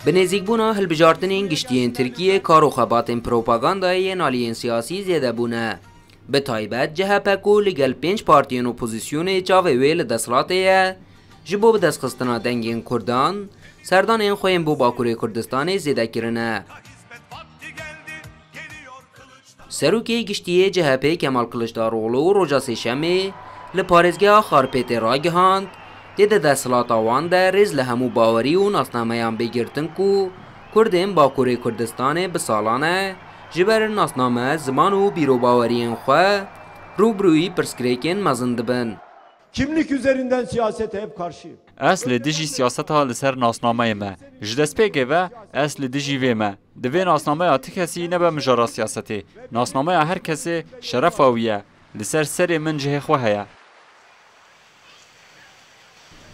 بنزیکبونا هلبجارتنین گشتیین ترکیه کار و خباتین پروپاگاندای نالیین سیاسی زیاده بونه. به تایبت جهپکو لگل 5 پارتیین اپوزیسیون چاوه ویل دستلاته جبو به دست خستنا دنگین کردان سردان این خوین بو باکوری کردستان زیده کرنه. سروکی گشتیه جهپه کمال کلشداروغلو روژا سهشنبه لپارێزگەها خارپێتێ ڕاگەهاند تێدا دەسەڵاتەوان ده ڕێز لە هەموو باوەری و ناسنامەیان بێگرتن و کوردên باکوورê Kurdistanê bi salan e ji ber nasname ziman û bîrobaweriyên xwe rûbirûyî pirsgirêkên mezin dibin. Kimlik üzerinden siyasete hep karşıyım. Ez li dijî siyaseta li ser nasnameyê me. Ji destpêkê ve ez li dijî vê me. Divê nasnameya ti kesî nebe mijara siyasetê. Nasnameya her kesê şerefa wî ye. Li ser serê min cihê xwe heye.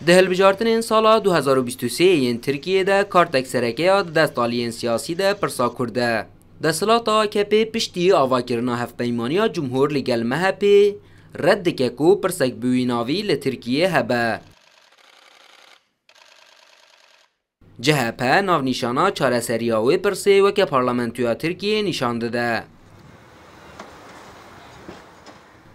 Di hilbijartinên sala 2023 Tirkiyeyê kartek serekeya di destaliyên siyasî de pirsa Kurd e. Desthilata AKP piştî avakirina hevpeymaniya Cumhur li gel MHP red dike ku pirsekbûyînavî li Tirkiyeyê hebe. CHP navnîşana çareseriya wê pirsê weke parlamentoya Tirkiyeyê nîşan dide.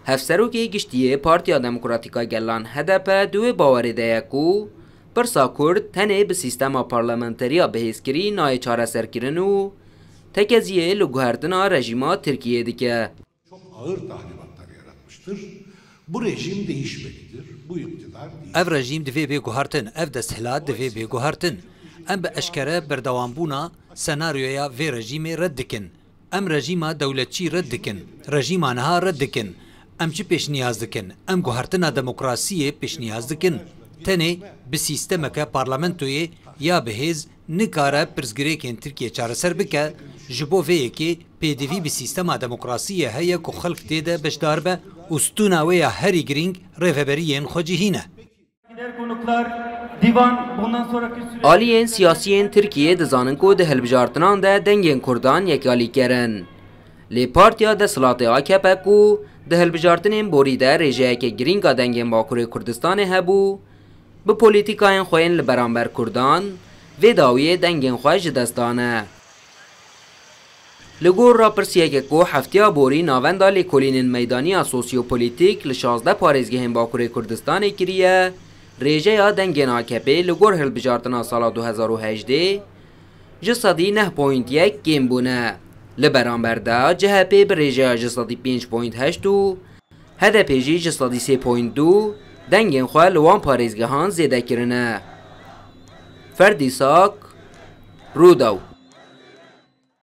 Hevserokê giştiyê Partiya Demokratîk a Gelan HDP duwê bawerê de ye ku pirsa Kurd tenê bi sîstema parlamenteriya bihêzkirî nayê çareserkirin û tekeziyê li guhertina rejîma Tirkiyeyê dike. Çok ağır tahribatlar yaratmıştır. Bu rejim değişmelidir. Bu iktidar değil. Ev rejim divê bê guhertin, ev desthilat divê bê guhertin. Em bi eşkere berdewambûna senaryoya vê rejîmê red dikin. Em rejîma dewletçî red dikin. Rejîma niha red dikin. Em çi pêşniyaz dikin? Em guhertina demokrasiyê pêşniyaz dikin. Tenê bi sîstemeke parlamentoyê ya bihêz nikare pirsgirêkên Tirkiye çareser bike ji bo vê yekê pêdivî bi sîstema demokrasiyê heye ku xelk tê de beşdar be û stûna wê ya herî girîng rêveberiyên xwe cihîne. Aliyên siyasiyên Tirkiye dizanin ku di hilbijartinan de dengên Kurdan yekalî kirin. Lê Partiya Deshilatê AKP ku di hilbijartinên borî de rêjeyeke girîng a dengên Bakurê Kurdistanê hebû, bi polîtîkayên xwe yên li beramber Kurdan, vê dawiyê dengên xwe ji dest dane. Li gor rapirsiyeke ku heftiya borî navenda lêkolînên meydanî a sosyopolîtîk li 16 parêzgehên Bakurê Kurdistanê kiriye, rêjeya dengên AKP li gor hilbijartina sala 2018 ji sedî 9.1 kêm bûne. Li beramber de CHP bi rêjeya ji sedî 5.8 û HDP jî ji sedî 3.2 dengên xwe li wan parêzgehan zêde kirine. Ferdî Sak, Rûdaw.